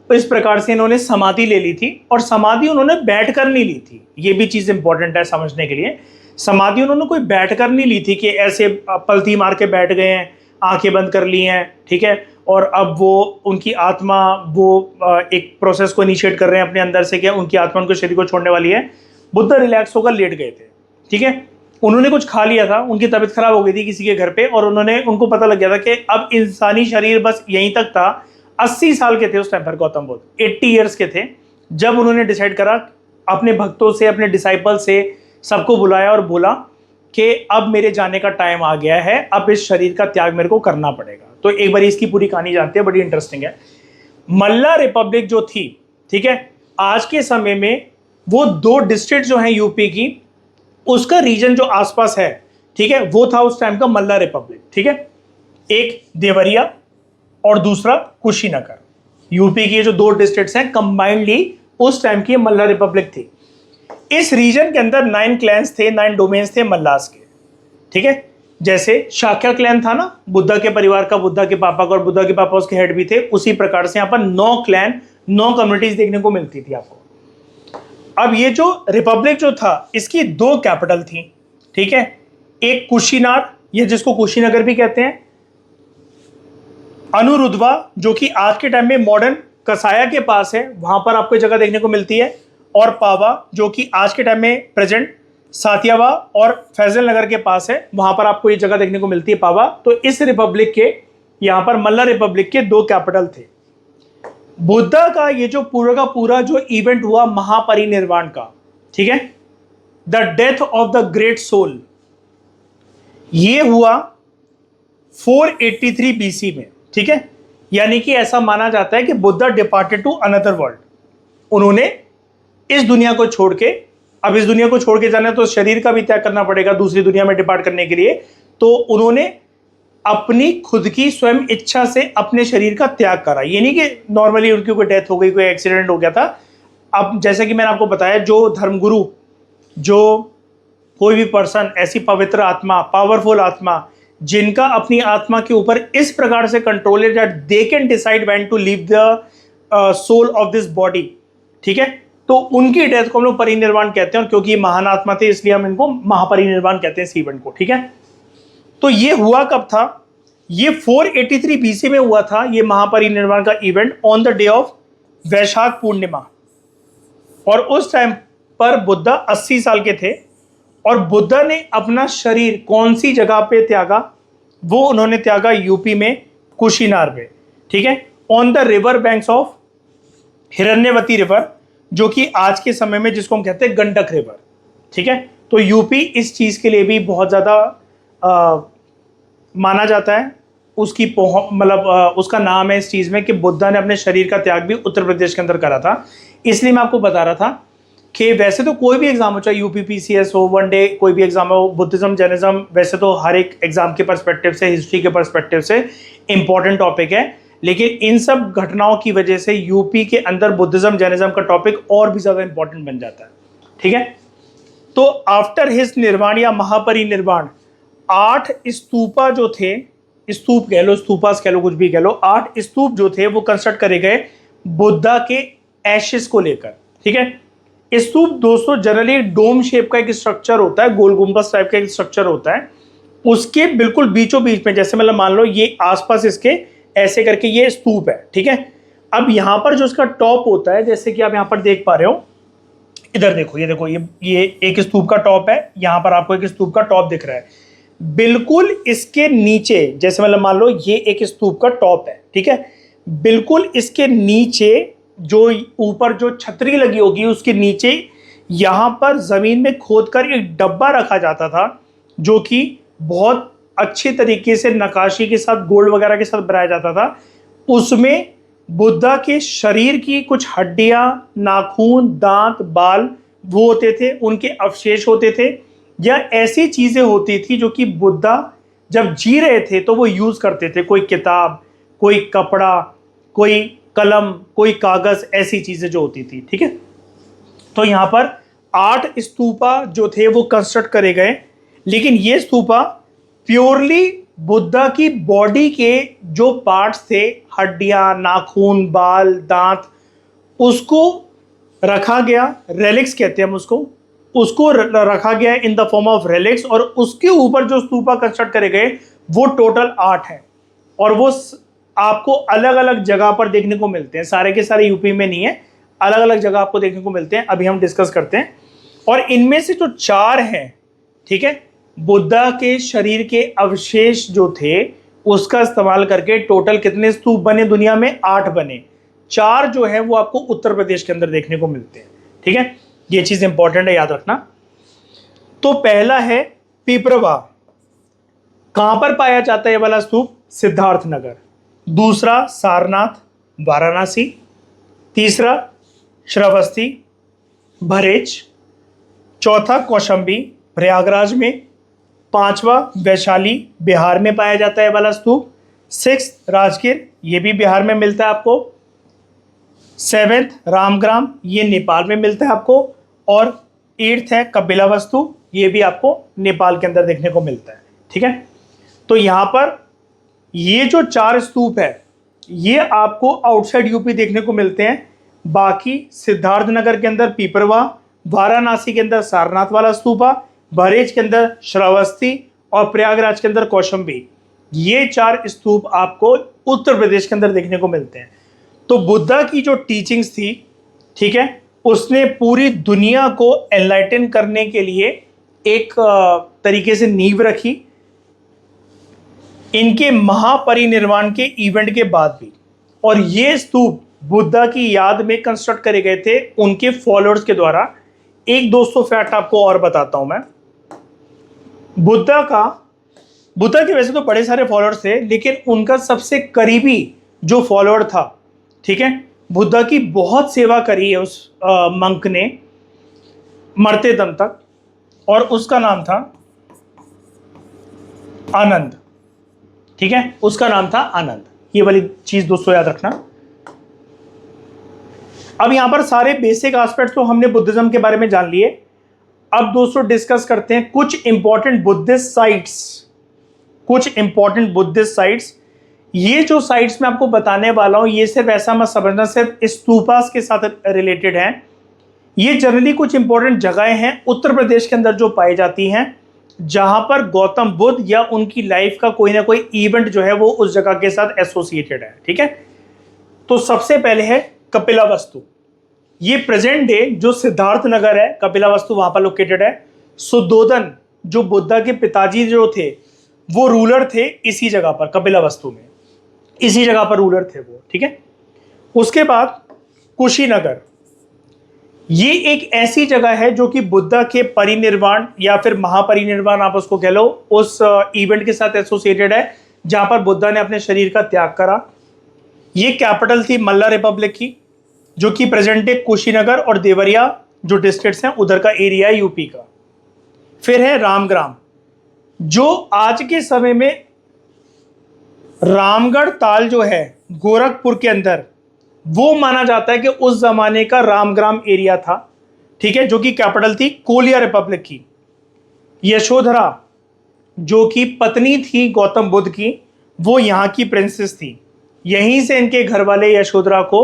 इस प्रकार से इन्होंने समाधि ले ली थी। और समाधि उन्होंने बैठकर नहीं ली थी, ये भी चीज इंपॉर्टेंट है समझने के लिए। समाधि उन्होंने कोई बैठकर नहीं ली थी कि ऐसे पलथी मार के बैठ गए हैं, आंखें बंद कर ली हैं, ठीक है, और अब वो उनकी आत्मा वो एक प्रोसेस को इनिशिएट कर रहे हैं अपने अंदर से कि उनकी आत्मा उनको शरीर को छोड़ने वाली है। बुद्ध रिलैक्स होकर लेट गए थे। ठीक है, उन्होंने कुछ खा लिया था, उनकी तबीयत खराब हो गई थी किसी के घर पे, और उनको पता लग गया था कि अब इंसानी शरीर बस यहीं तक था। 80 साल के थे उस टाइम पर गौतम बुद्ध, 80 ईयर्स के थे, जब उन्होंने डिसाइड करा, अपने भक्तों से, अपने डिसाइपल से सबको बुलाया और बोला कि अब मेरे जाने का टाइम आ गया है, अब इस शरीर का त्याग मेरे को करना पड़ेगा। तो एक बार इसकी पूरी कहानी जानते हैं, बड़ी इंटरेस्टिंग है। मल्ला रिपब्लिक जो थी, ठीक है, आज के समय में वो 2 डिस्ट्रिक्ट जो हैं यूपी की, उसका रीजन जो आसपास है, ठीक है, वो था उस टाइम का मल्ला रिपब्लिक। ठीक है, एक देवरिया और दूसरा कुशीनगर। यूपी की जो 2 डिस्ट्रिक्ट्स हैं कंबाइंडली उस टाइम की मल्ला रिपब्लिक थी। इस रीजन के अंदर 9 क्लैंस थे, 9 डोमेन्स थे मल्लास के। ठीक है, जैसे शाक्य क्लैन था ना बुद्धा के परिवार का, बुद्धा के पापा का, और बुद्धा के पापा उसके हेड भी थे, उसी प्रकार से यहाँ पर 9 क्लैन, 9 कम्युनिटीज देखने को मिलती थी आपको। अब ये जो रिपब्लिक जो था, इसकी 2 कैपिटल थी। ठीक है, एक कुशीनार, ये जिसको कुशीनगर भी कहते हैं, अनुरुद्धवा जो कि आज के टाइम में मॉडर्न कसाया के पास है, वहां पर आपको जगह देखने को मिलती है। और पावा जो कि आज के टाइम में प्रेजेंट सातियावा और फैजल नगर के पास है, वहां पर आपको ये जगह देखने को मिलती है पावा। तो इस रिपब्लिक के यहां पर मल्ला रिपब्लिक के 2 कैपिटल थे। बुद्धा का ये जो पूरा का पूरा जो इवेंट हुआ महापरिनिर्वाण का, ठीक है, the death of the great soul, ये हुआ 483 बीसी में, ठीक है। यानी कि ऐसा माना जाता है कि Buddha departed to another world, उन्होंने इस दुनिया को छोड़ के, अब इस दुनिया को छोड़ के जाना तो शरीर का भी त्याग करना पड़ेगा दूसरी दुनिया में डिपार्ट करने के लिए, तो उन्होंने अपनी खुद की स्वयं इच्छा से अपने शरीर का त्याग करा। ये नहीं कि नॉर्मली उनकी कोई डेथ हो गई, कोई एक्सीडेंट हो गया था। अब जैसे कि मैंने आपको बताया, जो धर्मगुरु, जो कोई भी पर्सन, ऐसी पवित्र आत्मा, पावरफुल आत्मा जिनका अपनी आत्मा के ऊपर इस प्रकार से कंट्रोल है that they can decide when to leave the soul of this body, ठीक है, तो उनकी डेथ को हम लोग परिनिर्वाण कहते हैं। और क्योंकि ये महान आत्मा थे इसलिए हम इनको महापरिनिर्वाण कहते हैं इस इवेंट को, ठीक है। तो ये हुआ कब था? ये 483 बीसी में हुआ था ये महापरिनिर्वाण का event, on the day of Vaishakh Purnima. और उस टाइम पर बुद्धा 80 साल के थे। और बुद्धा ने अपना शरीर कौन सी जगह पे त्यागा? वो उन्होंने त्यागा यूपी में कुशीनार में, ठीक है, on the river banks of Hiranyavati river, जो कि आज के समय में जिसको हम कहते हैं गंडक रिवर, ठीक है। तो यूपी इस चीज के लिए भी बहुत ज्यादा माना जाता है, उसकी मतलब उसका नाम है इस चीज में कि बुद्धा ने अपने शरीर का त्याग भी उत्तर प्रदेश के अंदर करा था। इसलिए मैं आपको बता रहा था कि वैसे तो कोई भी एग्जाम हो, चाहे यूपीपीसीएस हो, वन डे कोई भी एग्जाम हो, बुद्धिज्म जैनिज्म, वैसे तो हर एक एग्जाम के पर्सपेक्टिव से, हिस्ट्री के पर्सपेक्टिव से इंपॉर्टेंट टॉपिक है। लेकिन इन सब घटनाओं की वजह से यूपी के अंदर बुद्धिज्म जैनिज्म का टॉपिक और भी ज्यादा इंपॉर्टेंट बन जाता है, ठीक है। तो आफ्टर हिज निर्वाण या महापरिनिर्वाण 8 स्तूपा जो थे, स्तूप कह लो, स्तूपास कह लो, कुछ भी कह लो, 8 स्तूप जो थे वो कंस्ट्रक्ट करे गए बुद्धा के एशेस को लेकर, ठीक है। स्तूप दोस्तों जनरली डोम शेप का एक स्ट्रक्चर होता है, गोल गुंबद टाइप का एक स्ट्रक्चर होता है, उसके बिल्कुल बीचों बीच में, जैसे मतलब मान लो ये आसपास इसके ऐसे करके ये स्तूप है, ठीक है। अब यहां पर जो उसका टॉप होता है, जैसे कि आप यहां पर देख पा रहे हो, इधर देखो, ये देखो, ये एक स्तूप का टॉप है, यहां पर आपको एक स्तूप का टॉप दिख रहा है। बिल्कुल इसके नीचे, जैसे मतलब मान लो ये एक स्तूप का टॉप है, ठीक है, बिल्कुल इसके नीचे जो ऊपर जो छतरी लगी होगी उसके नीचे यहां पर जमीन में खोदकर एक डब्बा रखा जाता था, जो कि बहुत अच्छी तरीके से नकाशी के साथ, गोल्ड वगैरह के साथ बनाया जाता था। उसमें बुद्धा के शरीर की कुछ हड्डियां, नाखून, दांत, बाल वो होते थे, उनके अवशेष होते थे, या ऐसी चीजें होती थी जो कि बुद्धा जब जी रहे थे तो वो यूज करते थे, कोई किताब, कोई कपड़ा, कोई कलम, कोई कागज, ऐसी चीजें जो होती थी, ठीक है। तो यहां पर 8 स्तूपा जो थे वो कंस्ट्रक्ट करे गए, लेकिन ये स्तूपा प्योरली बुद्धा की बॉडी के जो पार्ट्स थे, हड्डियां, नाखून, बाल, दांत, उसको रखा गया, रेलिक्स कहते हैं हम उसको रखा गया in the form of relics. और उसके ऊपर जो स्तूपा कंस्ट्रक्ट करे गए वो टोटल 8 है, और वो आपको अलग अलग जगह पर देखने को मिलते हैं, सारे के सारे यूपी में नहीं है, अलग अलग जगह आपको देखने को मिलते हैं, अभी हम डिस्कस करते हैं। और इनमें से जो 4 हैं, ठीक है, बुद्धा के शरीर के अवशेष जो थे उसका इस्तेमाल करके टोटल कितने स्तूप बने दुनिया में? 8 बने। 4 जो है वो आपको उत्तर प्रदेश के अंदर देखने को मिलते हैं, ठीक है, ये चीज इंपॉर्टेंट है, याद रखना। तो पहला है पिपरवा, कहां पर पाया जाता है ये वाला स्तूप? सिद्धार्थ नगर। दूसरा सारनाथ, वाराणसी। तीसरा श्रावस्ती, बहरेच। चौथा कौशाम्बी, प्रयागराज में। 5वां वैशाली, बिहार में पाया जाता है वाला स्तूप। 6th राजगीर, ये भी बिहार में मिलता है आपको। 7th रामग्राम, ये नेपाल में मिलता है आपको। और 8th है कपिलावस्तु, ये भी आपको नेपाल के अंदर देखने को मिलता है, ठीक है। तो यहां पर ये जो 4 स्तूप है ये आपको आउटसाइड यूपी देखने को मिलते हैं। बाकी सिद्धार्थ नगर के अंदर पिपरवा, वाराणसी के अंदर सारनाथ वाला स्तूपा, बहरेच के अंदर श्रावस्ती और प्रयागराज के अंदर कौशाम्बी, ये 4 स्तूप आपको उत्तर प्रदेश के अंदर देखने को मिलते हैं। तो बुद्धा की जो टीचिंग्स थी, ठीक है, उसने पूरी दुनिया को एनलाइटन करने के लिए एक तरीके से नींव रखी इनके महापरिनिर्वाण के इवेंट के बाद भी। और ये स्तूप बुद्धा की याद में कंस्ट्रक्ट करे गए थे उनके फॉलोअर्स के द्वारा। एक दोस्तों फैक्ट आपको और बताता हूं मैं। बुद्धा के वैसे तो बड़े सारे फॉलोअर्स थे, लेकिन उनका सबसे करीबी जो फॉलोअर था, ठीक है, बुद्धा की बहुत सेवा करी है उस मंक ने मरते दम तक, और उसका नाम था आनंद। ठीक है, उसका नाम था आनंद। ये वाली चीज दोस्तों याद रखना। अब यहां पर सारे बेसिक एस्पेक्ट्स तो हमने बुद्धिज्म के बारे में जान लिए। अब दोस्तों डिस्कस करते हैं कुछ इंपॉर्टेंट बुद्धिस्ट साइट्स। ये जो साइट्स मैं आपको बताने वाला हूं, ये सिर्फ ऐसा मत समझना सिर्फ स्तूपास के साथ रिलेटेड हैं। ये जनरली कुछ इंपॉर्टेंट जगहें हैं उत्तर प्रदेश के अंदर जो पाई जाती हैं, जहां पर गौतम बुद्ध या उनकी लाइफ का कोई ना कोई इवेंट जो है वो उस जगह के साथ एसोसिएटेड है। ठीक है, तो सबसे पहले है कपिलावस्तु। ये प्रेजेंट डे जो सिद्धार्थ नगर है, कपिलावस्तु वहां पर लोकेटेड है। सुद्धोधन जो बुद्धा के पिताजी जो थे वो रूलर थे इसी जगह पर, कपिलावस्तु में, इसी जगह पर रूलर थे वो। ठीक है, उसके बाद कुशीनगर, ये एक ऐसी जगह है जो कि बुद्धा के परिनिर्वाण या फिर महापरिनिर्वाण आप उसको कह लो, उस इवेंट के साथ एसोसिएटेड है, जहां पर बुद्धा ने अपने शरीर का त्याग करा। ये कैपिटल थी मल्ला रिपब्लिक की, जो कि प्रेजेंट डे कुशीनगर और देवरिया जो डिस्ट्रिक्ट्स हैं उधर का एरिया है यूपी का। फिर है रामग्राम, जो आज के समय में रामगढ़ ताल जो है गोरखपुर के अंदर, वो माना जाता है कि उस जमाने का रामग्राम एरिया था। ठीक है, जो कि कैपिटल थी कोलिया रिपब्लिक की। यशोधरा जो कि पत्नी थी गौतम बुद्ध की, वो यहाँ की प्रिंसेस थी। यहीं से इनके घर वाले यशोधरा को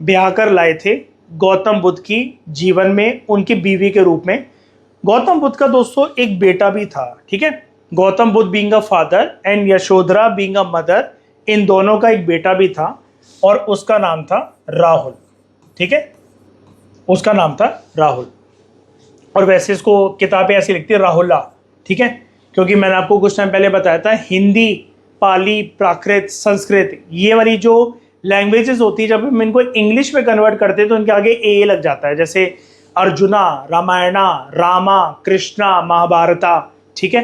ब्याह कर लाए थे गौतम बुद्ध की जीवन में उनकी बीवी के रूप में। गौतम बुद्ध का दोस्तों एक बेटा भी था। ठीक है, Gautam Buddha being a father and Yashodhara being a mother, इन दोनों का एक बेटा भी था और उसका नाम था राहुल। ठीक है, उसका नाम था राहुल। और वैसे इसको किताबें ऐसी लिखती है राहुला। ठीक है, क्योंकि मैंने आपको कुछ टाइम पहले बताया था हिंदी, पाली, प्राकृत, संस्कृत, ये वाली जो लैंग्वेजेस होती है, जब हम इनको इंग्लिश में कन्वर्ट करते हैं तो इनके आगे ए लग जाता है। जैसे अर्जुना, रामायणा, रामा, कृष्णा, महाभारता। ठीक है,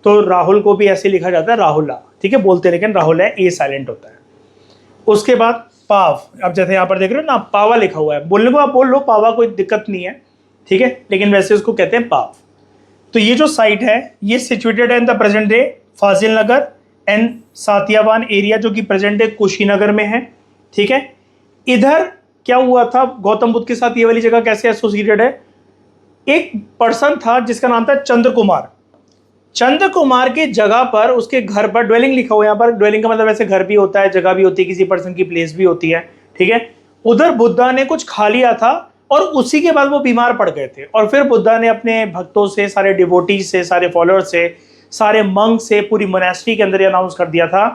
तो राहुल को भी ऐसे लिखा जाता है राहुला। ठीक है, बोलते लेकिन राहुल है, ए साइलेंट होता है। उसके बाद पाव, अब जैसे यहाँ पर देख रहे हो ना, पावा लिखा हुआ है, बोलने को आप बोल लो पावा, कोई दिक्कत नहीं है। ठीक है, लेकिन वैसे उसको कहते हैं पाव। तो ये जो साइट है ये सिचुएटेड है in the present day Fazil Nagar and Satiyavan area, जो कि प्रेजेंट डे कुशीनगर में है। ठीक है, इधर क्या हुआ था गौतम बुद्ध के साथ, ये वाली जगह कैसे एसोसिएटेड है? एक पर्सन था जिसका नाम था चंद्र कुमार। चंद्र कुमार के जगह पर उसके घर पर ड्वेलिंग लिखा हुआ है। यहाँ पर ड्वेलिंग का मतलब ऐसे घर भी होता है, जगह भी होती है, किसी पर्सन की प्लेस भी होती है। ठीक है, उधर बुद्धा ने कुछ खा लिया था और उसी के बाद वो बीमार पड़ गए थे। और फिर बुद्धा ने अपने भक्तों से, सारे डिवोटीज से, सारे फॉलोअर्स से, सारे मंक से, पूरी मोनेस्ट्री के अंदर अनाउंस कर दिया था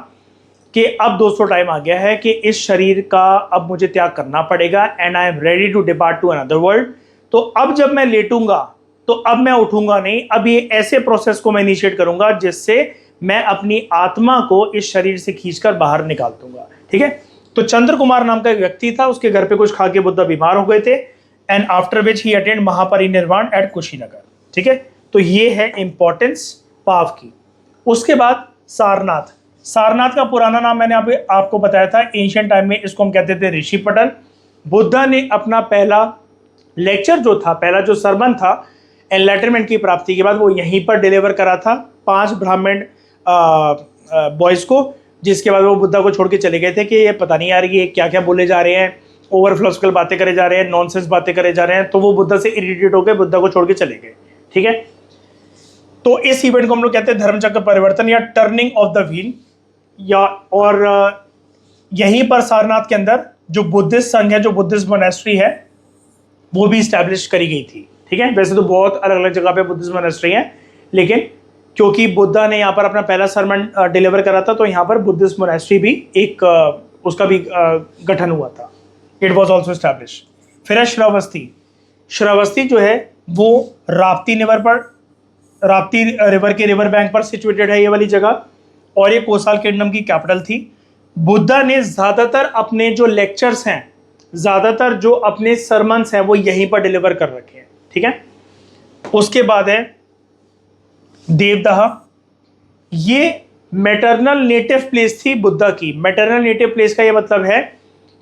कि अब दोस्तों टाइम आ गया है कि इस शरीर का अब मुझे त्याग करना पड़ेगा and I am ready to depart to another world. तो अब जब मैं लेटूंगा तो अब मैं उठूंगा नहीं, अब ये ऐसे प्रोसेस को मैं इनिशिएट करूंगा जिससे मैं अपनी आत्मा को इस शरीर से खींचकर बाहर निकाल दूंगा। ठीक है, तो चंद्र कुमार नाम का एक व्यक्ति था, उसके घर पे कुछ खा के बुद्धा बीमार हो गए थे and after which he attend Mahaparinirvana at Kushinagar. ठीक है, तो ये है इंपॉर्टेंस पाव की। उसके बाद सारनाथ। सारनाथ का पुराना नाम मैंने आपको बताया था, एंशिएंट टाइम में इसको हम कहते थे ऋषि पटल। बुद्धा ने अपना पहला लेक्चर जो था, पहला जो सरमन था एनलाइटनमेंट की प्राप्ति के बाद, वो यहीं पर डिलीवर करा था 5 ब्राह्मण बॉयज को, जिसके बाद वो बुद्धा को छोड़ के चले गए थे कि ये पता नहीं यार ये क्या क्या बोले जा रहे हैं, ओवर फिलोसफिकल बातें करे जा रहे हैं, नॉनसेंस बातें करे जा रहे हैं। तो वो बुद्धा से इरिटेट होकर बुद्धा को छोड़ के चले गए। ठीक है, तो इस इवेंट को हम लोग कहते हैं धर्मचक्र परिवर्तन या टर्निंग ऑफ द व्हील। या और यहीं पर सारनाथ के अंदर जो बुद्धिस्ट संघ है, जो बुद्धिस्ट मोनेस्ट्री है, वो भी स्टैब्लिश करी गई थी। ठीक है, वैसे तो बहुत अलग अलग जगह पे बुद्धिस्ट मोनेस्ट्री है, लेकिन क्योंकि बुद्धा ने यहाँ पर अपना पहला सरमन डिलीवर करा था, तो यहाँ पर बुद्धिस्ट मोनेस्ट्री भी एक उसका भी गठन हुआ था। It was also establish. फिर है श्रावस्ती। श्रावस्ती जो है वो राप्ती रिवर के रिवर बैंक पर सिचुएटेड है ये वाली जगह, और ये कोसाल किंगडम की कैपिटल थी। बुद्धा ने ज़्यादातर अपने जो लेक्चर्स हैं, ज़्यादातर जो अपने सरमन्स हैं वो यहीं पर डिलीवर कर रखे हैं, ठीक है। उसके बाद है देवदाह। ये मैटरनल नेटिव प्लेस थी बुद्धा की। मैटरनल नेटिव प्लेस का ये मतलब है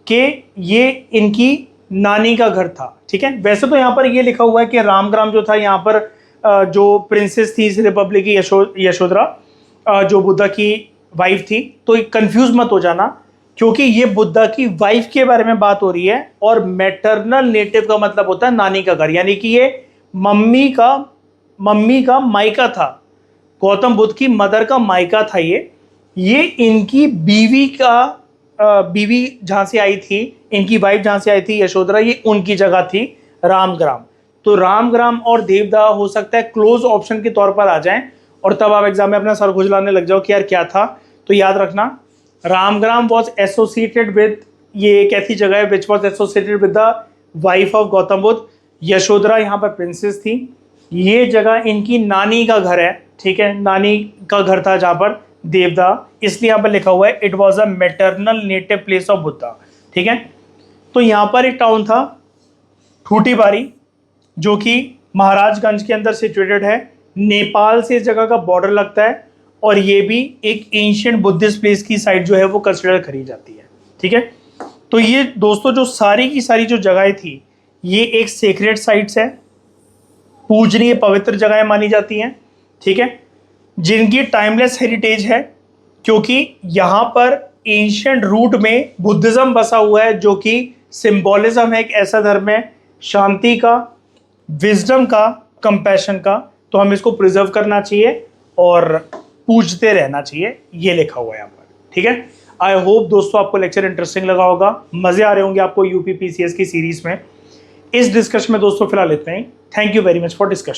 कि ये इनकी नानी का घर था, ठीक है। वैसे तो यहाँ पर ये लिखा हुआ है कि रामग्राम जो था, यहाँ पर जो प्रिंसेस थी इस रिपब्लिक की यशोधरा, जो बुद्धा की वाइफ थी, तो कंफ्यूज मत हो जाना, क्योंकि ये बुद्धा की वाइफ के बारे में बात हो रही है, और मैटरनल नेटिव का मतलब होता है नानी का घर, यानी कि ये मम्मी का मायका था। गौतम बुद्ध की मदर का मायका था ये इनकी बीवी जहाँ से आई थी, इनकी वाइफ जहाँ से आई थी यशोधरा, ये उनकी जगह थी रामग्राम। तो रामग्राम और देवदाह हो सकता है क्लोज ऑप्शन के तौर पर आ जाएं, और तब आप एग्जाम में अपना सर खुजलाने लग जाओ कि यार क्या था। तो याद रखना, रामग्राम वॉज एसोसिएटेड विद, ये एक ऐसी जगह है which was associated with the wife of Gautam Buddha. Yashodhara यहाँ पर प्रिंसेस थी। ये जगह इनकी नानी का घर है, ठीक है, नानी का घर था जहाँ पर देवदाह, इसलिए यहाँ पर लिखा हुआ है it was a maternal native place of Buddha, ठीक है। तो यहाँ पर एक टाउन था ठूटीबारी, जो कि महाराजगंज के अंदर सिचुएटेड है। नेपाल से इस जगह का बॉर्डर लगता है, और ये भी एक एंशिएंट बुद्धिस्ट प्लेस की साइट जो है वो कंसिडर करी जाती है, ठीक है। तो ये दोस्तों जो सारी की सारी जो जगहें थी, ये एक सेक्रेट साइट्स है, पूजनीय पवित्र जगहें मानी जाती हैं, ठीक है, जिनकी टाइमलेस हेरिटेज है, क्योंकि यहाँ पर एंशिएंट रूट में बुद्धिज्म बसा हुआ है, जो कि सिंबॉलिज्म है, एक ऐसा धर्म है शांति का, विजडम का, कंपैशन का। तो हम इसको प्रिजर्व करना चाहिए और पूजते रहना चाहिए, ये लिखा हुआ है यहाँ पर, ठीक है। आई होप दोस्तों आपको लेक्चर इंटरेस्टिंग लगा होगा, मजे आ रहे होंगे आपको यूपी पीसीएस की सीरीज में। इस डिस्कशन में दोस्तों फिलहाल इतना ही। Thank you very much for discussion.